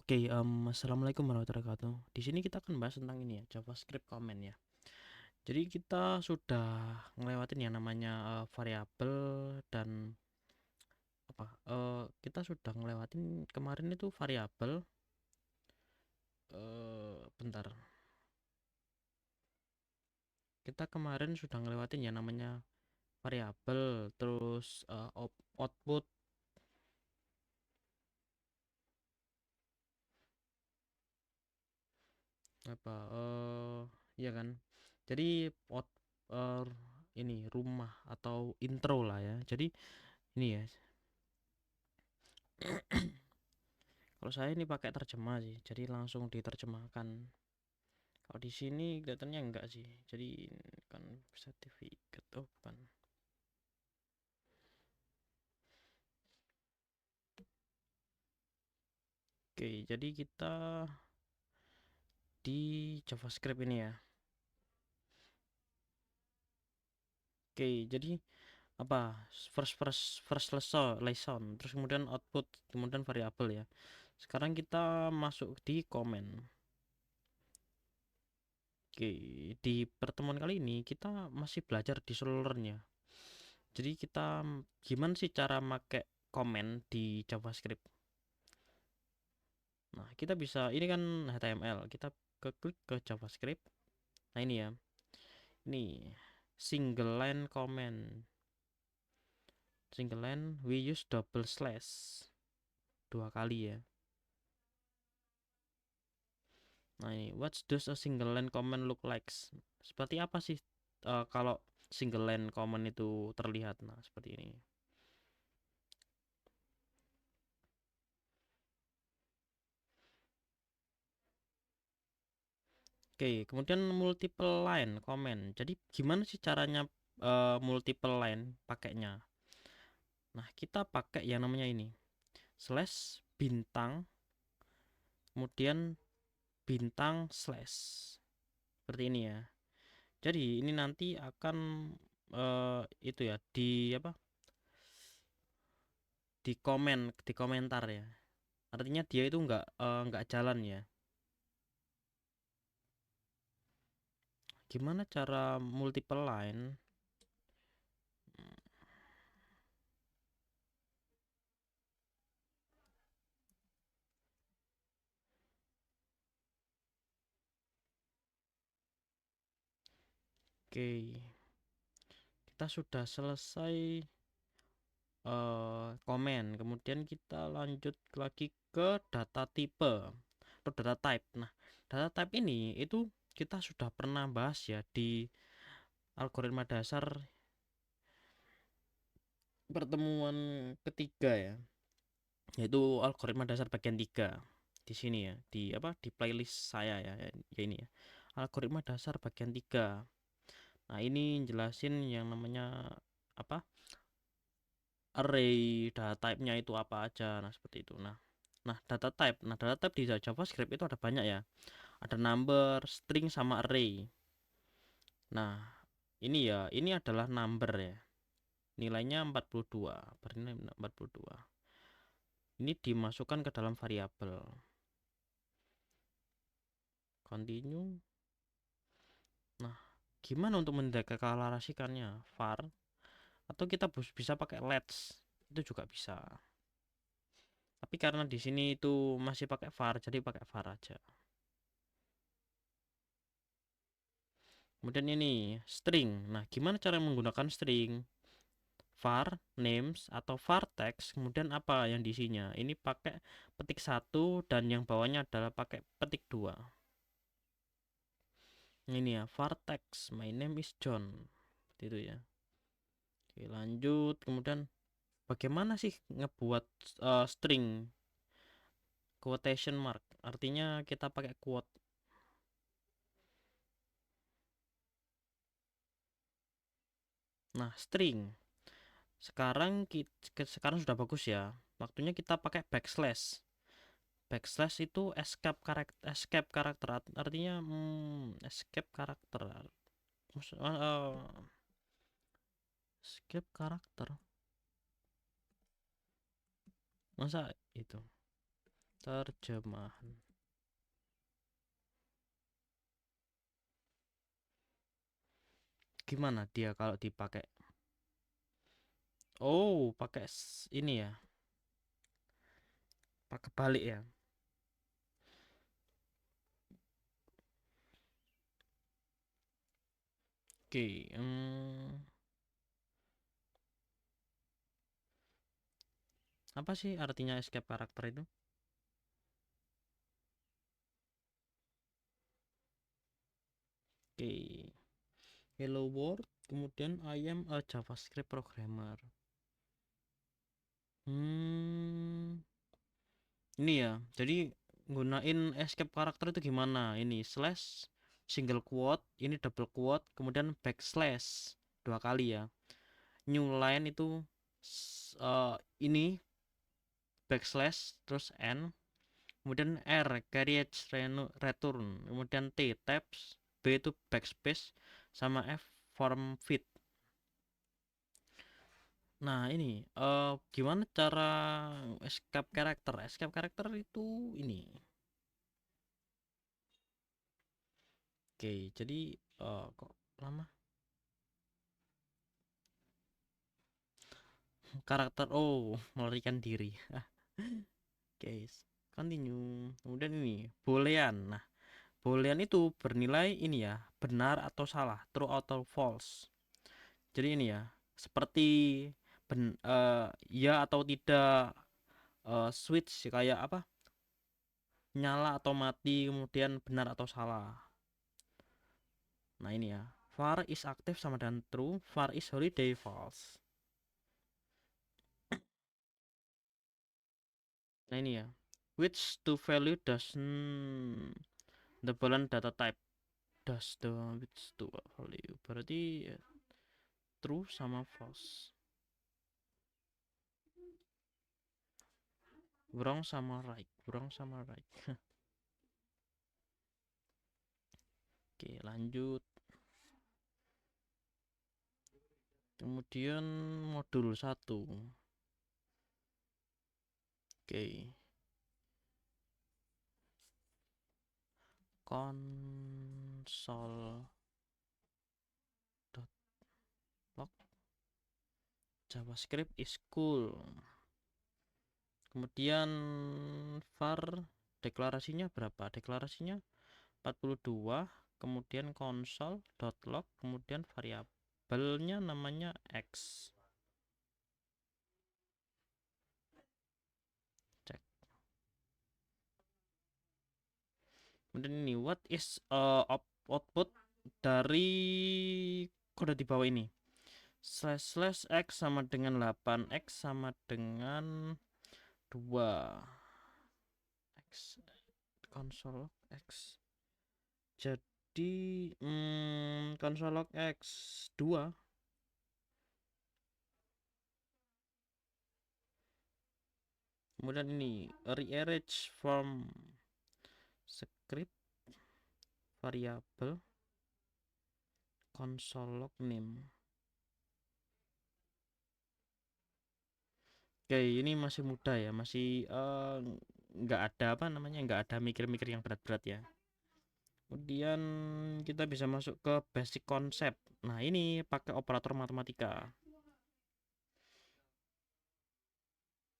Oke, assalamualaikum warahmatullahi wabarakatuh. Di sini kita akan bahas tentang ini ya, JavaScript comment ya. Jadi kita sudah ngelewatin yang namanya variabel dan apa? Kita sudah ngelewatin kemarin itu variabel. Bentar. Kita kemarin sudah ngelewatin yang namanya variabel, terus output apa? Ya kan. Jadi eh, ini rumah atau intro lah ya. Jadi ini ya. Kalau saya ini pakai terjemah sih, jadi langsung diterjemahkan. Kalau di sini kelihatannya enggak sih. Jadi kan sertifikat oh bukan. Oke, jadi kita di JavaScript ini ya. Oke, jadi apa? First lesson, terus kemudian output, kemudian variabel ya. Sekarang kita masuk di comment. Oke, di pertemuan kali ini kita masih belajar di Solr-nya. Jadi kita gimana sih cara make comment di JavaScript? Nah, kita bisa ini kan HTML, kita klik ke JavaScript. Nah, ini ya. Ini single line comment. Single line we use double slash. Dua kali ya. Nah, ini what does a single line comment look like? Seperti apa sih kalau single line comment itu terlihat? Nah, seperti ini. Oke, kemudian multiple line comment. Jadi gimana sih caranya multiple line pakainya? Nah, kita pakai yang namanya ini. Slash bintang kemudian bintang slash seperti ini ya. Jadi ini nanti akan itu ya di apa? Di komentar ya. Artinya dia itu nggak jalan ya. Gimana cara multiple line? Oke, kita sudah selesai komen. Kemudian kita lanjut lagi ke data tipe atau data type. Nah, data type ini itu kita sudah pernah bahas ya di algoritma dasar pertemuan ketiga ya, yaitu algoritma dasar bagian 3 di sini ya, di apa di playlist saya ya, ya ini ya. Algoritma dasar bagian 3. Nah, ini jelasin yang namanya apa? Array data type-nya itu apa aja. Nah, seperti itu. Nah, data type. Nah, data type di JavaScript itu ada banyak ya. Ada number, string sama array. Nah, ini ya, ini adalah number ya. Nilainya 42. Bernilai 42. Ini dimasukkan ke dalam variabel. Continue. Nah, gimana untuk mendeklarasikannya? Var atau kita bisa pakai let's. Itu juga bisa. Tapi karena di sini itu masih pakai var, jadi pakai var aja. Kemudian ini string. Nah, gimana cara menggunakan string? Var names atau var text, kemudian apa yang diisinya? Ini pakai petik 1 dan yang bawahnya adalah pakai petik 2. Ini ya, var text my name is John. Seperti itu ya. Oke, lanjut. Kemudian bagaimana sih ngebuat string quotation mark? Artinya kita pakai quote. Nah, string. Sekarang sudah bagus ya. Waktunya kita pakai backslash. Backslash itu escape karakter artinya escape karakter. Escape karakter. Masa itu? Terjemahan. Gimana dia kalau dipakai? Oh, pakai ini ya. Pakai balik ya. Oke, apa sih artinya escape karakter itu? Oke, hello world, kemudian I am a JavaScript programmer. Ini ya, jadi gunain escape karakter itu gimana? Ini slash, single quote, ini double quote, kemudian backslash dua kali ya. New line itu ini backslash terus n, kemudian r carriage return, kemudian t tabs, b itu backspace, sama f form fit. Nah ini gimana cara escape karakter? Escape karakter itu ini. Oke, jadi kok lama? Karakter, oh, melarikan diri. Guys, continue. Kemudian ini boolean. Nah, boolean itu bernilai ini ya, benar atau salah, true atau false. Jadi ini ya, seperti ya atau tidak, switch kayak apa, nyala atau mati, kemudian benar atau salah. Nah ini ya, var is active sama dengan true, var is holiday false. Nah ini ya, which to value doesn't the boolean data type does the which to value, berarti true sama false, wrong sama right, wrong sama right. Oke, lanjut. Kemudian modul 1. Oke, console.log JavaScript is cool. Kemudian var deklarasinya berapa? Deklarasinya 42. Kemudian console.log, kemudian variabelnya namanya x. Cek. Kemudian ini what is output dari kode di bawah ini. Slash x sama dengan 8, x sama dengan 2, x console x. Jadi console x 2. Kemudian ini rearrange from script variable console log name. Oke, ini masih mudah ya, masih nggak ada apa namanya, nggak ada mikir-mikir yang berat-berat ya. Kemudian kita bisa masuk ke basic concept. Nah ini pakai operator matematika.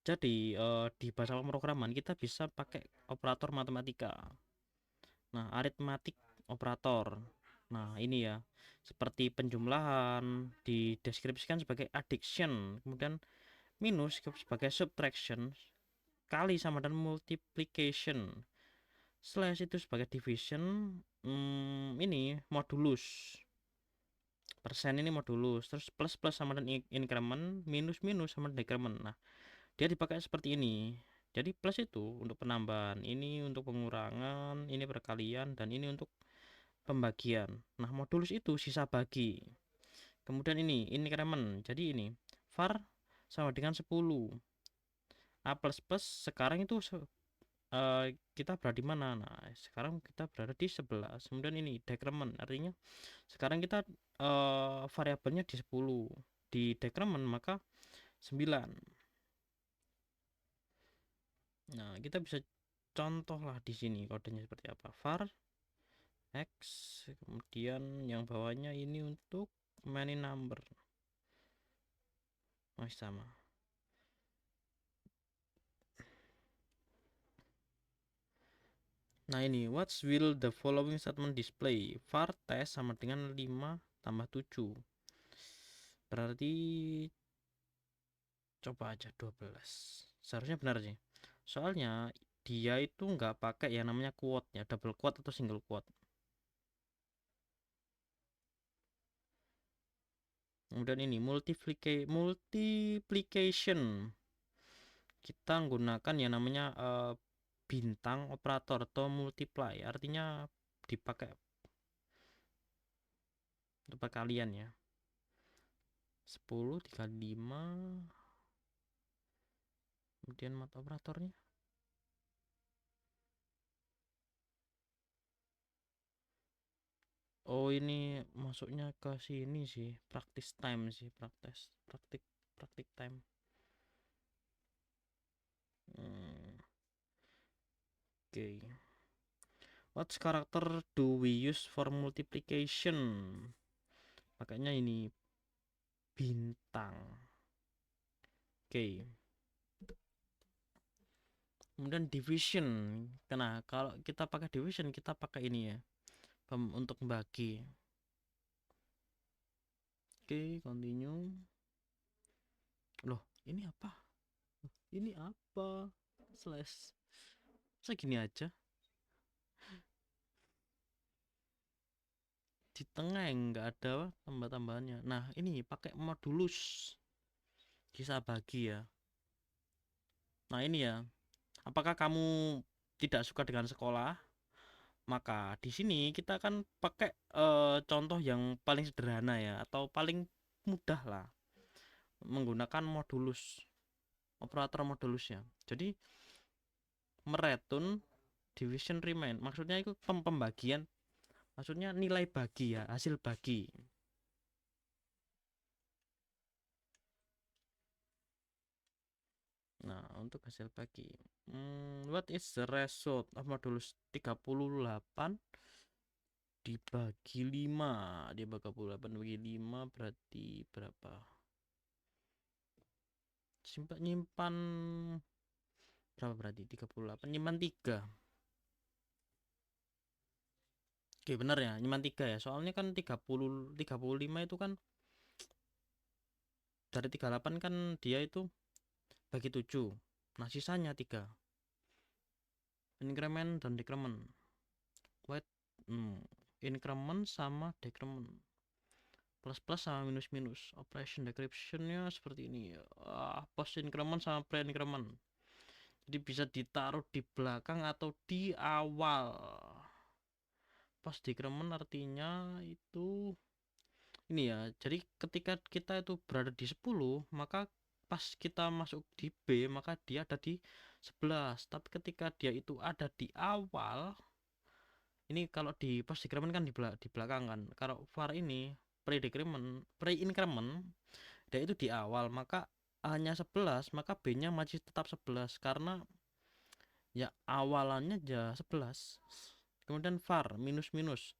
Jadi di bahasa pemrograman kita bisa pakai operator matematika. Nah, aritmatik operator. Nah, ini ya, seperti penjumlahan dideskripsikan sebagai addition, kemudian minus sebagai subtraction, kali sama dan multiplication, slash itu sebagai division, ini modulus, persen ini modulus, terus plus plus sama dengan increment, minus minus sama dengan decrement. Nah, dia dipakai seperti ini. Jadi plus itu untuk penambahan, ini untuk pengurangan, ini perkalian, dan ini untuk pembagian. Nah, modulus itu sisa bagi. Kemudian ini increment. Jadi ini var sama dengan 10. A plus plus sekarang itu kita berada di mana? Nah, sekarang kita berada di 11. Kemudian ini decrement, artinya sekarang kita variabelnya di 10. Di decrement maka 9. Nah, kita bisa contoh lah di sini kodenya seperti apa. Var X, kemudian yang bawahnya ini untuk many number, masih sama. Nah ini, what will the following statement display? Var test sama dengan 5 tambah 7, berarti coba aja 12. Seharusnya benar sih, soalnya dia itu nggak pakai yang namanya quote ya, double quote atau single quote. Kemudian ini multiplication, kita menggunakan yang namanya bintang operator atau multiply, artinya dipakai untuk perkalian ya. 10 dikali 5, kemudian mat operatornya. Oh ini masuknya ke sini sih, practice time sih, praktik time. Oke. What character do we use for multiplication? Makanya ini bintang. Oke. Kemudian division. Nah, kalau kita pakai division, kita pakai ini ya, untuk membagi. Oke, continue. Loh, ini apa? Ini apa? Slash. Segini aja. Di tengah yang nggak ada tambah-tambahannya. Nah, ini pakai modulus. Bisa bagi ya. Nah, ini ya. Apakah kamu tidak suka dengan sekolah? Maka di sini kita akan pakai contoh yang paling sederhana ya, atau paling mudah lah, menggunakan modulus, operator modulusnya. Jadi mereturn division remain, maksudnya itu pembagian, maksudnya nilai bagi ya, hasil bagi. Nah, untuk hasil bagi, what is the result of modulus 38 dibagi 5? Dibagi 38 bagi 5 berarti berapa? Nyimpan berapa berarti? 38 nyimpan 3. Oke, benar ya, nyimpan 3 ya. Soalnya kan 35 itu kan dari 38 kan dia itu bagi 7. Nah, sisanya 3. Increment dan decrement. Wait, increment sama decrement. Plus sama minus. Operation decryptionnya seperti ini. Post increment sama pre increment. Jadi bisa ditaruh di belakang atau di awal. Post decrement artinya itu ini ya. Jadi ketika kita itu berada di 10, maka pas kita masuk di B, maka dia ada di 11. Tapi ketika dia itu ada di awal, ini kalau di post decrement kan di belakang kan. Kalau var ini pre increment dia itu di awal, maka hanya 11, maka B-nya masih tetap 11 karena ya awalannya ya 11. Kemudian var minus.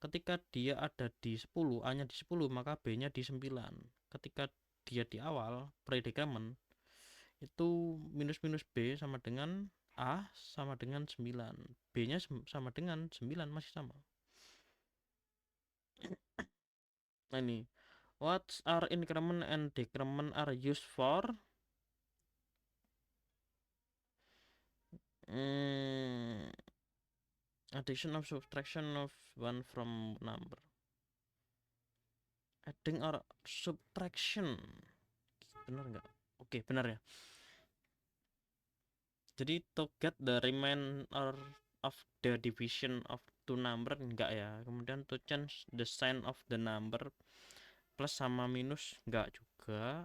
Ketika dia ada di 10, A-nya di 10, maka B-nya di 9. Ketika dia di awal pre decrement itu minus B sama dengan A sama dengan 9, B-nya sama dengan 9, masih sama. Nah ini, what are increment and decrement are used for? Addition or subtraction of one from number. Adding or subtraction, benar nggak? Oke, benar ya. Jadi to get the remainder of the division of two number enggak ya. Kemudian to change the sign of the number, plus sama minus enggak juga.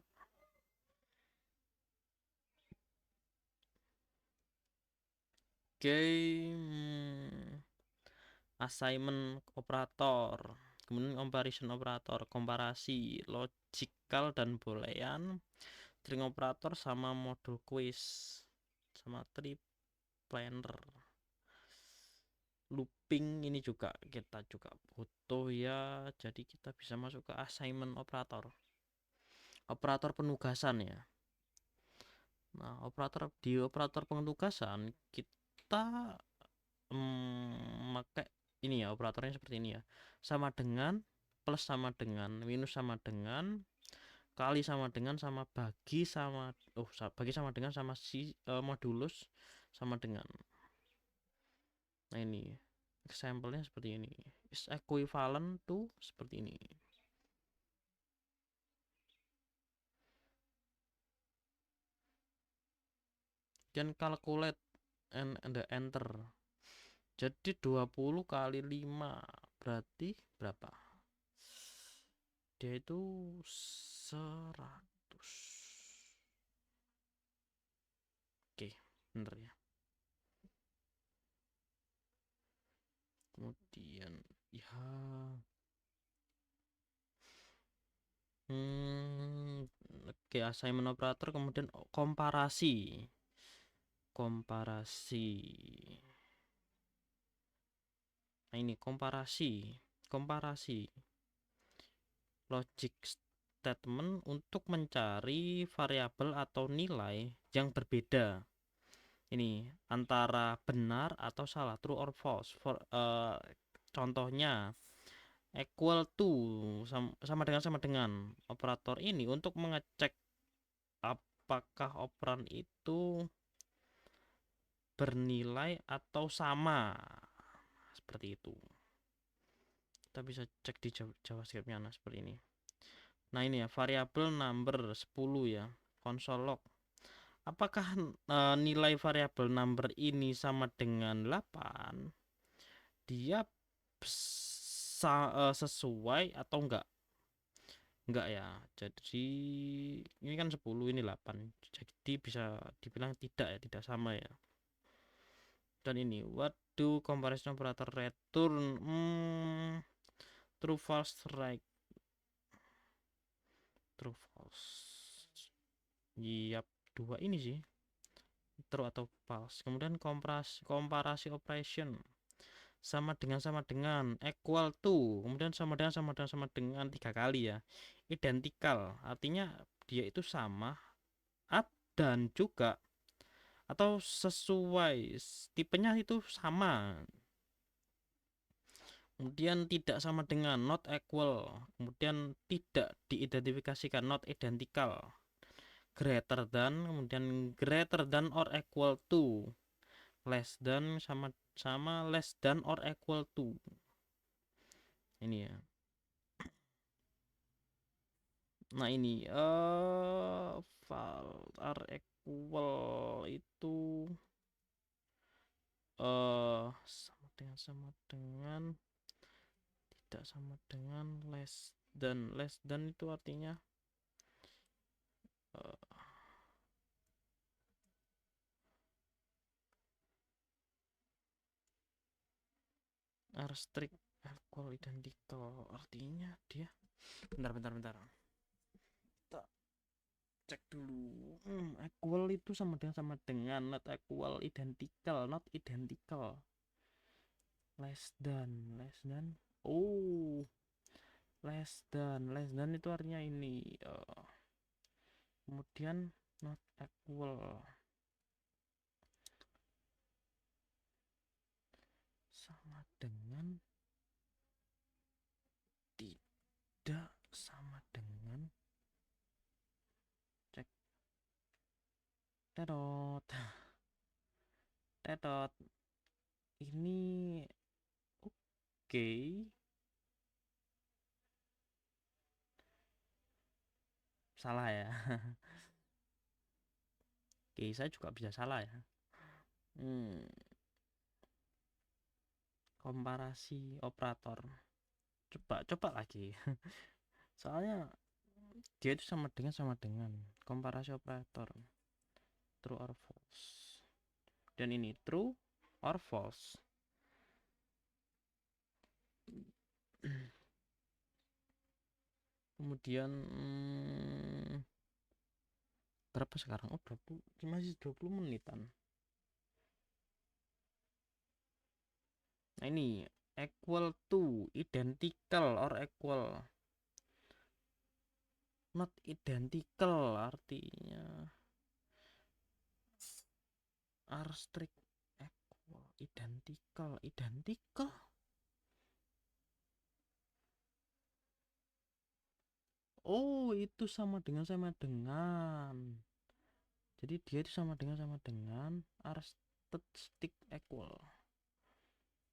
Oke, assignment operator, kemudian comparison operator, komparasi, logical dan boolean, string operator sama modul quiz, sama triplanner. looping ini juga kita juga butuh ya, jadi kita bisa masuk ke assignment operator penugasan ya. Nah, di operator penugasan kita pakai ini ya, operatornya seperti ini ya. Sama dengan, plus sama dengan, minus sama dengan, kali sama dengan, sama bagi sama bagi sama dengan, sama modulus sama dengan. Nah, ini example-nya seperti ini. Is equivalent to seperti ini. Dan calculate and enter. Jadi 20 kali 5 berarti berapa? Dia itu 100. Oke, bener ya. Kemudian ya oke, assignment operator, kemudian komparasi. Nah, ini komparasi logic statement untuk mencari variabel atau nilai yang berbeda. Ini antara benar atau salah, true or false. Contohnya equal to, sama dengan operator ini untuk mengecek apakah operan itu bernilai atau sama, seperti itu. Kita bisa cek di JavaScript-nya. Nah, seperti ini. Nah, ini ya, variabel number 10 ya, console log. Apakah nilai variabel number ini sama dengan 8? Dia sesuai atau enggak? Enggak ya. Jadi ini kan 10, ini 8. Jadi bisa dibilang tidak ya, tidak sama ya. Dan ini what do comparison operator return? True false right. True false. Yap, dua ini sih. True atau false. Kemudian komparasi operation. Sama dengan, equal to, kemudian sama dengan 3 kali ya. Identical, artinya dia itu sama dan juga atau sesuai, tipenya itu sama. Kemudian tidak sama dengan, not equal, kemudian tidak diidentifikasikan, not identical, greater than, kemudian greater than or equal to, less than, sama less than or equal to. Ini ya. Nah, ini file are equal itu sama dengan tidak sama dengan, less than itu artinya are strict equal identical, artinya dia bentar kita cek dulu. Equal itu sama dengan, not equal, identical, not identical, less than oh, less than itu artinya ini kemudian not equal sama dengan, tidak sama dengan, cek tetot ini oke. Salah ya. Oke, saya juga bisa salah ya. Komparasi operator, coba lagi. Soalnya dia itu sama dengan komparasi operator, true or false, dan ini true or false. Kemudian berapa sekarang? 20, masih 20 menitan. Nah ini equal to, identical or equal. Not identical artinya are strict equal, identical. Oh, itu sama dengan jadi dia itu sama dengan are strict equal.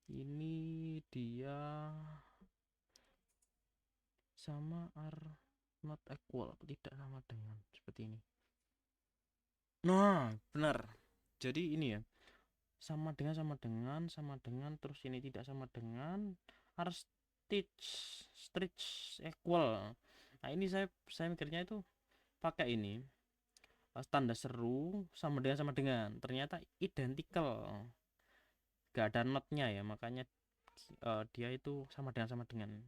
Ini dia sama are not equal, tidak sama dengan, seperti ini. Nah, benar. Jadi ini ya, sama dengan, terus ini tidak sama dengan, are stitch equal. Nah, ini saya mikirnya itu pakai ini tanda seru sama dengan, ternyata identical, gak ada notnya ya, makanya dia itu sama dengan.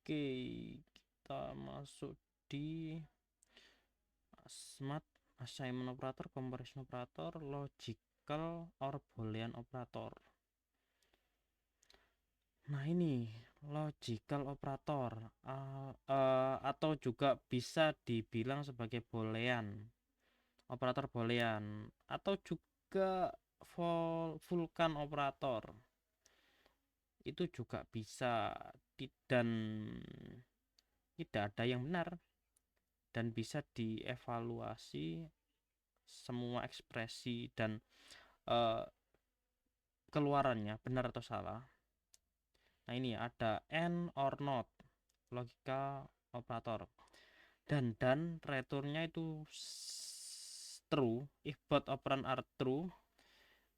Oke, kita masuk di SMAT, assignment operator, comparison operator, logical or boolean operator. Nah ini logical operator atau juga bisa dibilang sebagai boolean, operator boolean, atau juga Vulkan operator itu juga bisa, dan tidak ada yang benar, dan bisa dievaluasi semua ekspresi dan keluarannya benar atau salah. Nah ini ada and or not, logika operator, dan returnnya itu true if both operand are true.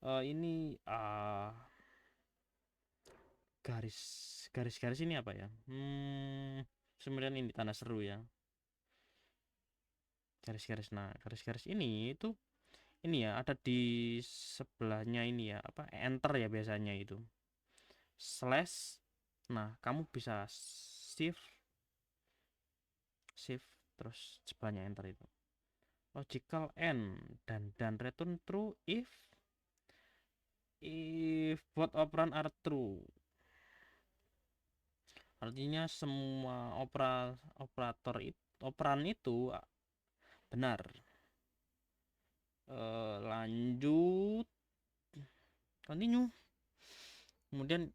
Ini garis ini apa ya, kemudian ini tanda seru ya, garis-garis. Nah garis-garis ini itu ini ya, ada di sebelahnya ini ya, apa, enter ya biasanya itu, slash. Nah kamu bisa shift terus sebelahnya enter itu logical and, dan return true if both operand are true. Artinya semua operan itu benar. Lanjut, continue. Kemudian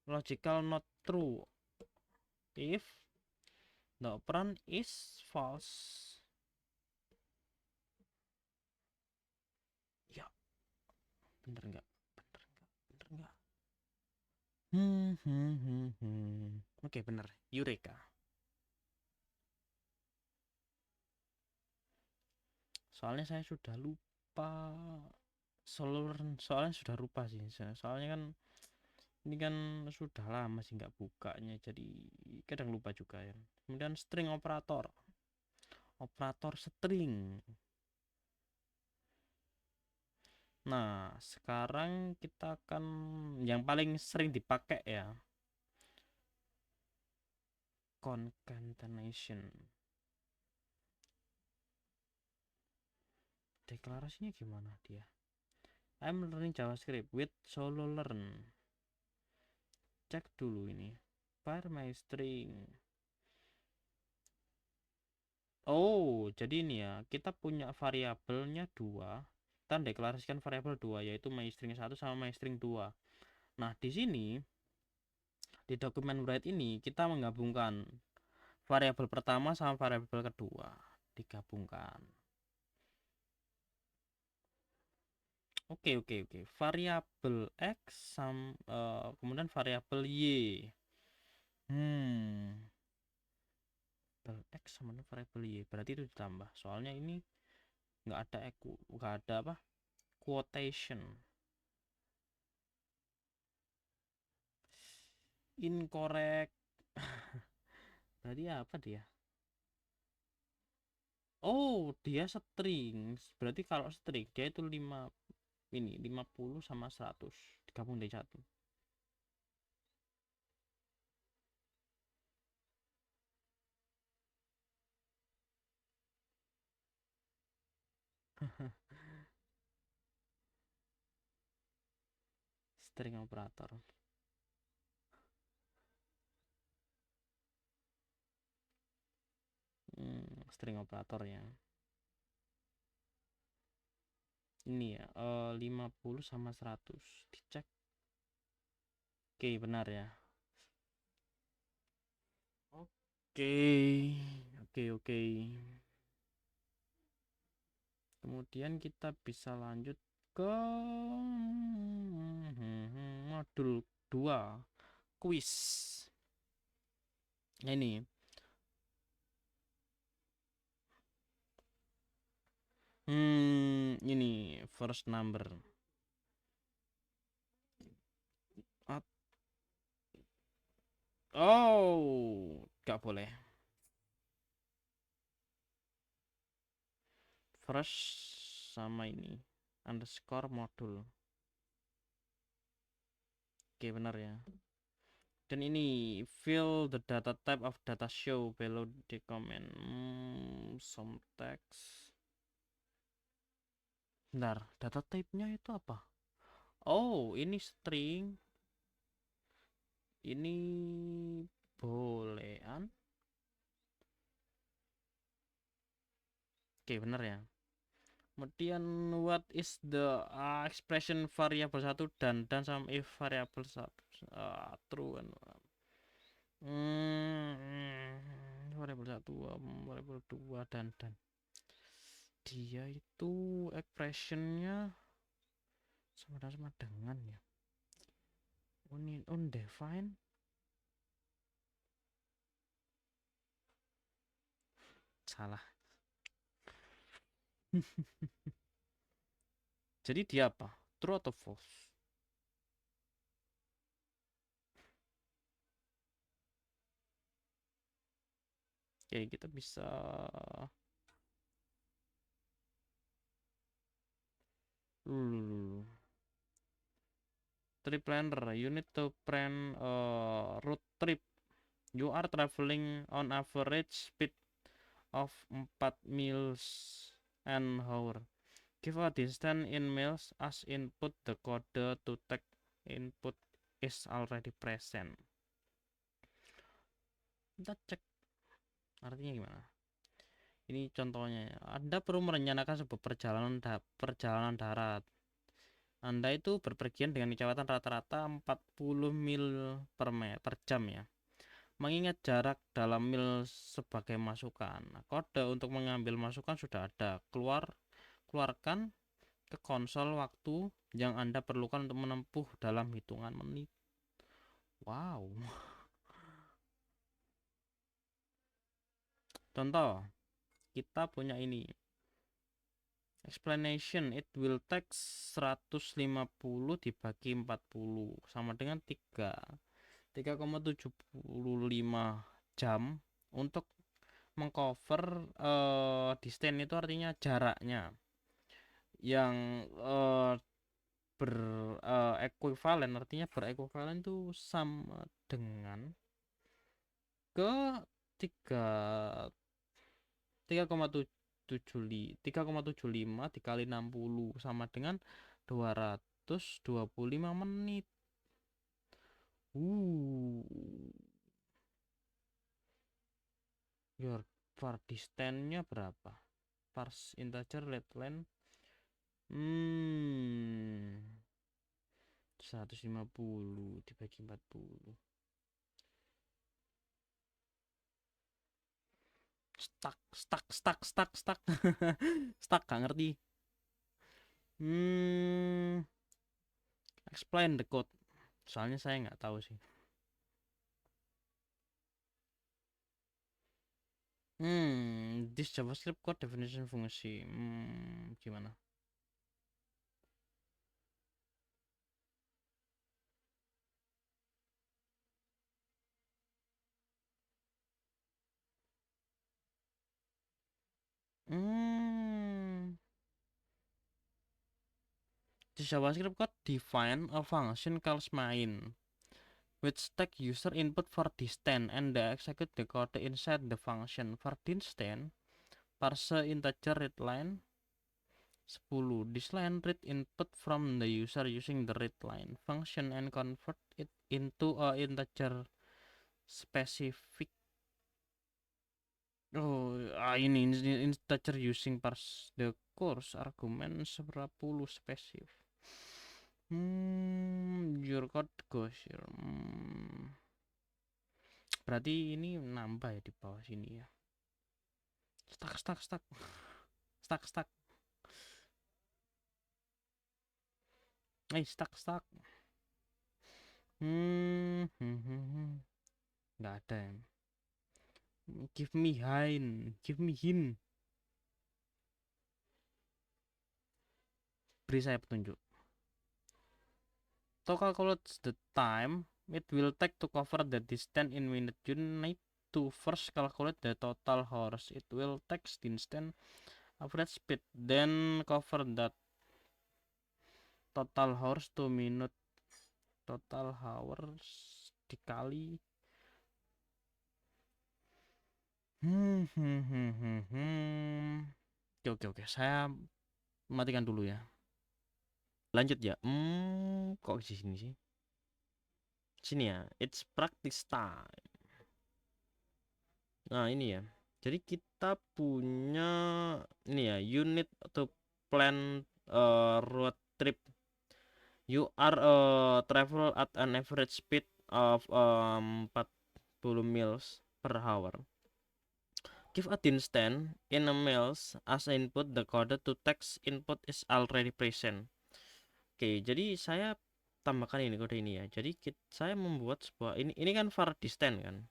logical not true if the operand is false. Ya, bener nggak? Oke, bener. Eureka. Soalnya saya sudah lupa. Soalnya sudah lupa sih. Soalnya kan ini kan sudah lama sih nggak bukanya, jadi kadang lupa juga ya. Kemudian string operator, operator string. Nah sekarang kita akan yang paling sering dipakai ya, concatenation. Deklarasinya gimana dia? I'm learning JavaScript with solo learn. Cek dulu ini var my string. Oh, jadi ini ya, kita punya variabelnya 2. Kita deklarasikan variabel 2, yaitu myString 1 sama myString 2. Nah, di sini di dokumen write ini kita menggabungkan variabel pertama sama variabel kedua, digabungkan. Oke. Variabel x kemudian variabel y. Variabel x sama variabel y, berarti itu ditambah. Soalnya ini nggak ada apa, quotation. Incorrect. Berarti apa dia? Oh, dia string. Berarti kalau string dia itu 50 sama 100 digabung dari 1. String operator. String operator ya. Ini ya, 50 sama 100. Dicek. Oke, benar ya. Oke. Oke. Kemudian kita bisa lanjut ke modul 2, quiz. Nah, ini first number. Oh, gak boleh. First sama ini underscore modul. Oke, benar ya. Dan ini fill the data type of data show below the comment. Some text. Bentar, data type-nya itu apa? Oh, ini string. Ini boolean. Oke, benar ya. Kemudian what is the expression variable 1 dan sama if variable true and variable 1 variable 2 dan dia itu expressionnya sama dengan ya undefined. Salah. Jadi dia apa? True atau false? Oke, kita bisa trip planner. You need to plan a road trip. You are traveling on average speed of 4 miles an hour. Give a distance in miles as input. The code to take input is already present. Kita cek artinya gimana. Ini contohnya. Anda perlu merencanakan sebuah perjalanan darat. Anda itu berpergian dengan kecepatan rata-rata 40 mil per jam ya. Mengingat jarak dalam mil sebagai masukan. Kode untuk mengambil masukan sudah ada. Keluarkan ke konsol waktu yang Anda perlukan untuk menempuh dalam hitungan menit. Wow. Contoh, kita punya ini. Explanation, it will take 150 dibagi 40 sama dengan 3,75 jam untuk mengcover distance itu artinya jaraknya yang berekuivalen artinya berekuivalen itu sama dengan ke 3,75 dikali 60 sama dengan 225 menit. Your var distance-nya berapa? Parse integer let length 150 dibagi 40. Stuck stuck gak ngerti. Explain the code. Soalnya saya nggak tahu sih. This JavaScript code definition fungsi. Gimana? This JavaScript code define a function called main, which take user input for distance and execute the code inside the function. For distance, parse integer readline 10. This line read input from the user using the read line function and convert it into a integer specific. Oh, ini integer using parse the course argument 10 specific. Your code goes here. Berarti ini nambah ya di bawah sini ya. Stuck. Stuck. Nggak ada ya. Give me hint. Beri saya petunjuk. To calculate the time it will take to cover the distance in minute, you need to first calculate the total hours it will take distance average speed, then cover that total hours to minute. Total hours dikali Oke, saya matikan dulu ya. Lanjut ya. Kok di sini sih? Sini ya. It's practice time. Nah, ini ya. Jadi kita punya ini ya, unit to plan road trip. You are travel at an average speed of 40 miles per hour. Give a distance in a miles as input. The code to text input is already present. Oke, jadi saya tambahkan ini kode ini ya. Jadi saya membuat sebuah ini kan var distance kan.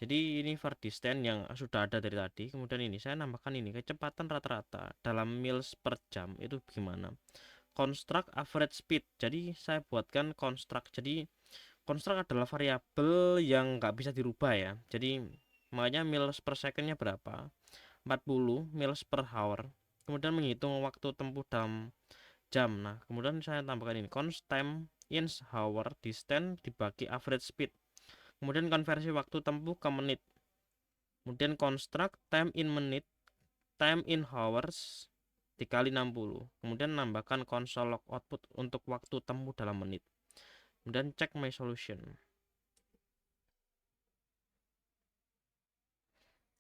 Jadi ini var distance yang sudah ada dari tadi. Kemudian ini saya nambahkan ini kecepatan rata-rata dalam miles per jam itu gimana. Construct average speed. Jadi saya buatkan construct. Jadi construct adalah variabel yang nggak bisa dirubah ya. Jadi makanya miles per secondnya berapa? 40 miles per hour. Kemudian menghitung waktu tempuh dalam jam. Nah, kemudian saya tambahkan ini const time in hour distance dibagi average speed. Kemudian konversi waktu tempuh ke menit. Kemudian construct time in minute, time in hours dikali 60. Kemudian nambahkan console log output untuk waktu tempuh dalam menit. Kemudian check my solution.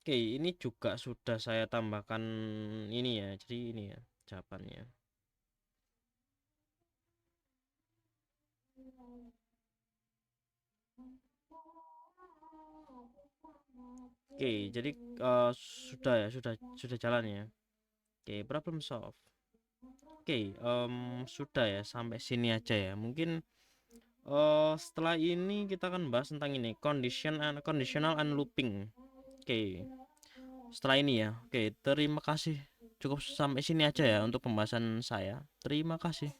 Oke, ini juga sudah saya tambahkan ini ya. Jadi ini ya jawabannya. Oke, jadi sudah jalan ya. Oke, problem solve. Oke, sudah ya, sampai sini aja ya. Mungkin setelah ini kita akan bahas tentang ini conditional and looping. Oke, setelah ini ya. Oke, terima kasih. Cukup sampai sini aja ya untuk pembahasan saya. Terima kasih.